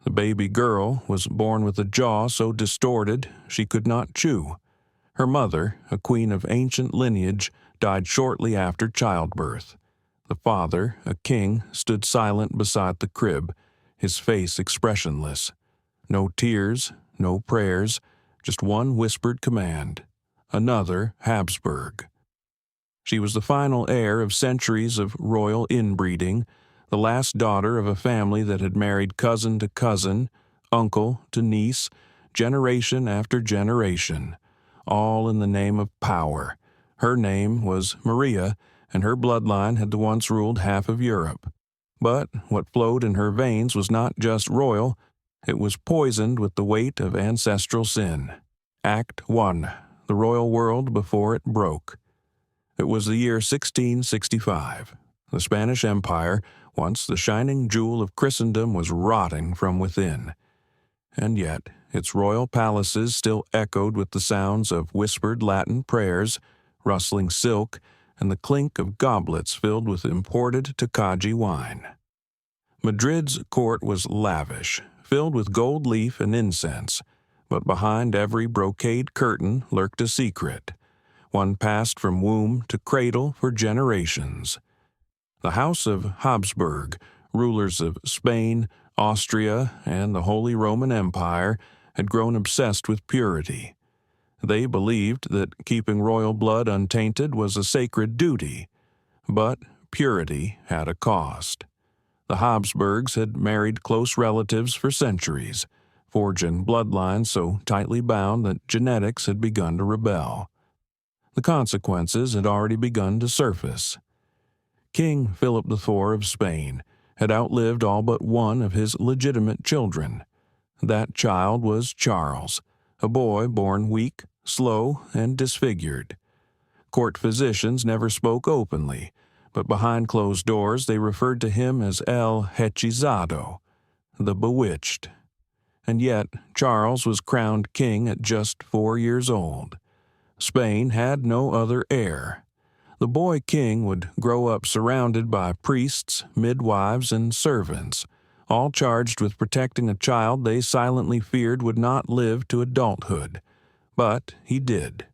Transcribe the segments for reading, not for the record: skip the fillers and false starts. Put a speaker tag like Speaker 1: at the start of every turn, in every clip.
Speaker 1: The baby girl was born with a jaw so distorted she could not chew. Her mother, a queen of ancient lineage, died shortly after childbirth. The father, a king, stood silent beside the crib, his face expressionless. No tears, no prayers, just one whispered command. Another Habsburg. She was the final heir of centuries of royal inbreeding, the last daughter of a family that had married cousin to cousin, uncle to niece, generation after generation, all in the name of power. Her name was Maria, and her bloodline had once ruled half of Europe. But what flowed in her veins was not just royal, it was poisoned with the weight of ancestral sin. Act 1. The royal world before it broke. It was the year 1665. The Spanish Empire, once the shining jewel of Christendom, was rotting from within. And yet, its royal palaces still echoed with the sounds of whispered Latin prayers, rustling silk, and the clink of goblets filled with imported Tokaji wine. Madrid's court was lavish, filled with gold leaf and incense, but behind every brocade curtain lurked a secret, one passed from womb to cradle for generations. The House of Habsburg, rulers of Spain, Austria, and the Holy Roman Empire, had grown obsessed with purity. They believed that keeping royal blood untainted was a sacred duty, but purity had a cost. The Habsburgs had married close relatives for centuries, forging bloodlines so tightly bound that genetics had begun to rebel. The consequences had already begun to surface. King Philip IV of Spain had outlived all but one of his legitimate children. That child was Charles, a boy born weak, slow, and disfigured. Court physicians never spoke openly, but behind closed doors they referred to him as El Hechizado, the bewitched. And yet Charles was crowned king at just 4 years old. Spain had no other heir. The boy king would grow up surrounded by priests, midwives, and servants, all charged with protecting a child they silently feared would not live to adulthood. But he did,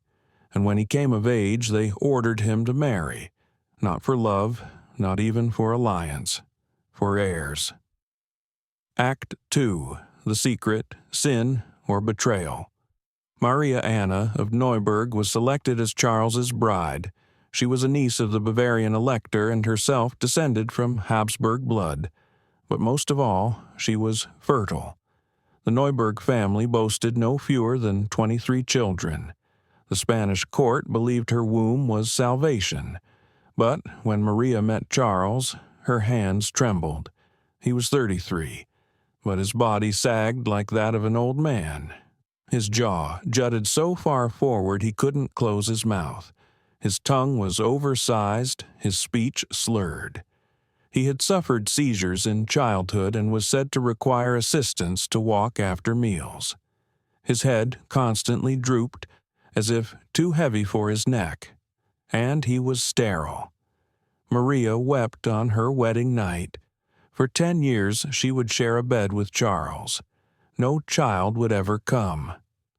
Speaker 1: and when he came of age they ordered him to marry, not for love, not even for alliance, for heirs. Act 2. The secret, sin, or betrayal. Maria Anna of Neuburg was selected as Charles's bride. She was a niece of the Bavarian elector and herself descended from Habsburg blood. But most of all, she was fertile. The Neuburg family boasted no fewer than 23 children. The Spanish court believed her womb was salvation. But when Maria met Charles, her hands trembled. He was 33, but his body sagged like that of an old man. His jaw jutted so far forward he couldn't close his mouth. His tongue was oversized, his speech slurred. He had suffered seizures in childhood and was said to require assistance to walk after meals. His head constantly drooped, as if too heavy for his neck. And he was sterile. Maria wept on her wedding night. For 10 years she would share a bed with Charles. No child would ever come.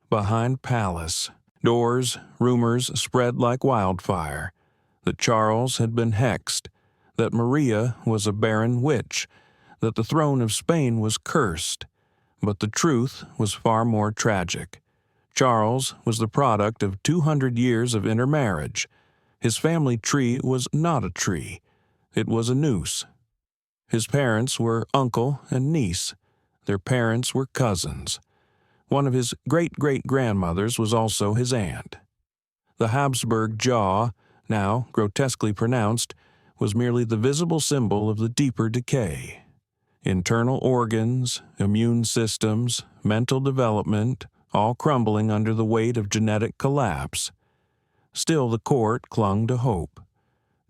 Speaker 1: Behind palace, doors, rumors spread like wildfire, that Charles had been hexed, that Maria was a barren witch, that the throne of Spain was cursed. But the truth was far more tragic. Charles was the product of 200 years of intermarriage. His family tree was not a tree. It was a noose. His parents were uncle and niece. Their parents were cousins. One of his great-great-grandmothers was also his aunt. The Habsburg jaw, now grotesquely pronounced, was merely the visible symbol of the deeper decay. Internal organs, immune systems, mental development, all crumbling under the weight of genetic collapse. Still the court clung to hope.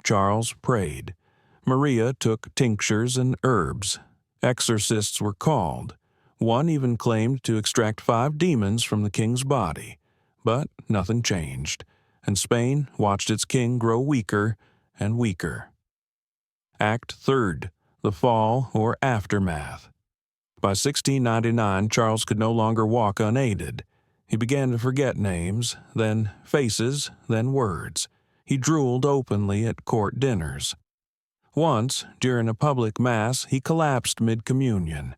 Speaker 1: Charles prayed. Maria took tinctures and herbs. Exorcists were called. One even claimed to extract 5 demons from the king's body. But nothing changed, and Spain watched its king grow weaker and weaker. Act 3. The fall or aftermath. By 1699, Charles could no longer walk unaided. He began to forget names, then faces, then words. He drooled openly at court dinners. Once, during a public mass, he collapsed mid-communion.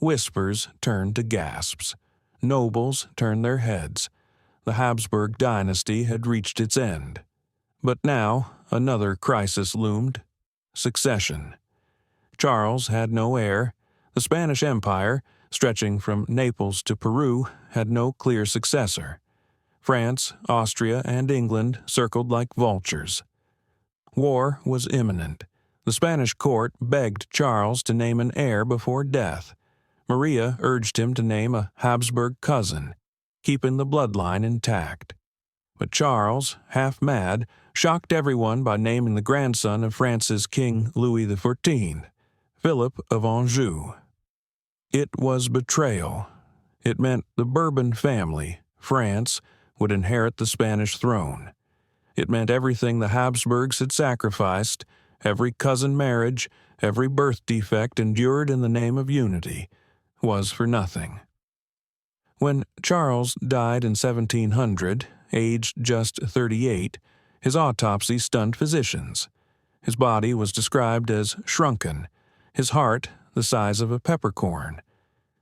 Speaker 1: Whispers turned to gasps. Nobles turned their heads. The Habsburg dynasty had reached its end. But now, another crisis loomed: succession. Charles had no heir. The Spanish Empire, stretching from Naples to Peru, had no clear successor. France, Austria, and England circled like vultures. War was imminent. The Spanish court begged Charles to name an heir before death. Maria urged him to name a Habsburg cousin, keeping the bloodline intact. But Charles, half mad, shocked everyone by naming the grandson of France's King Louis XIV, Philip of Anjou. It was betrayal. It meant the Bourbon family, France, would inherit the Spanish throne. It meant everything the Habsburgs had sacrificed, every cousin marriage, every birth defect endured in the name of unity, was for nothing. When Charles died in 1700, aged just 38, his autopsy stunned physicians. His body was described as shrunken, his heart the size of a peppercorn.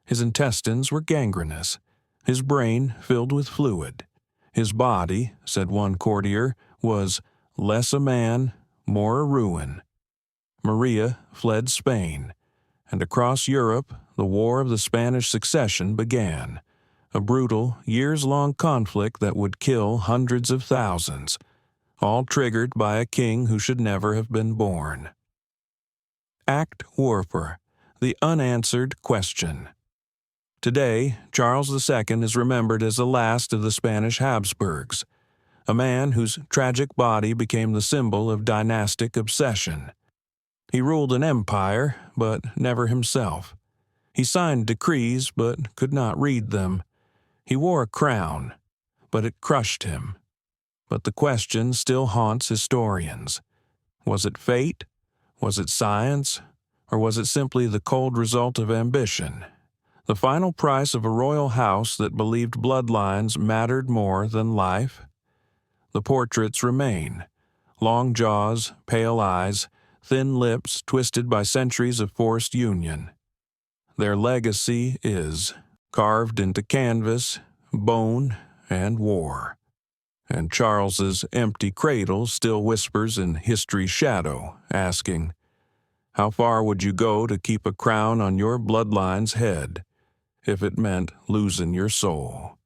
Speaker 1: His intestines were gangrenous, his brain filled with fluid. His body, said one courtier, was less a man, more a ruin. Maria fled Spain, and across Europe the War of the Spanish Succession began, a brutal, years-long conflict that would kill hundreds of thousands, all triggered by a king who should never have been born. Act Warper, the unanswered question. Today, Charles II is remembered as the last of the Spanish Habsburgs, a man whose tragic body became the symbol of dynastic obsession. He ruled an empire, but never himself. He signed decrees, but could not read them. He wore a crown, but it crushed him. But the question still haunts historians. Was it fate? Was it science? Or was it simply the cold result of ambition? The final price of a royal house that believed bloodlines mattered more than life? The portraits remain: long jaws, pale eyes, thin lips twisted by centuries of forced union. Their legacy is carved into canvas, bone, and war. And Charles's empty cradle still whispers in history's shadow, asking, "How far would you go to keep a crown on your bloodline's head, if it meant losing your soul?"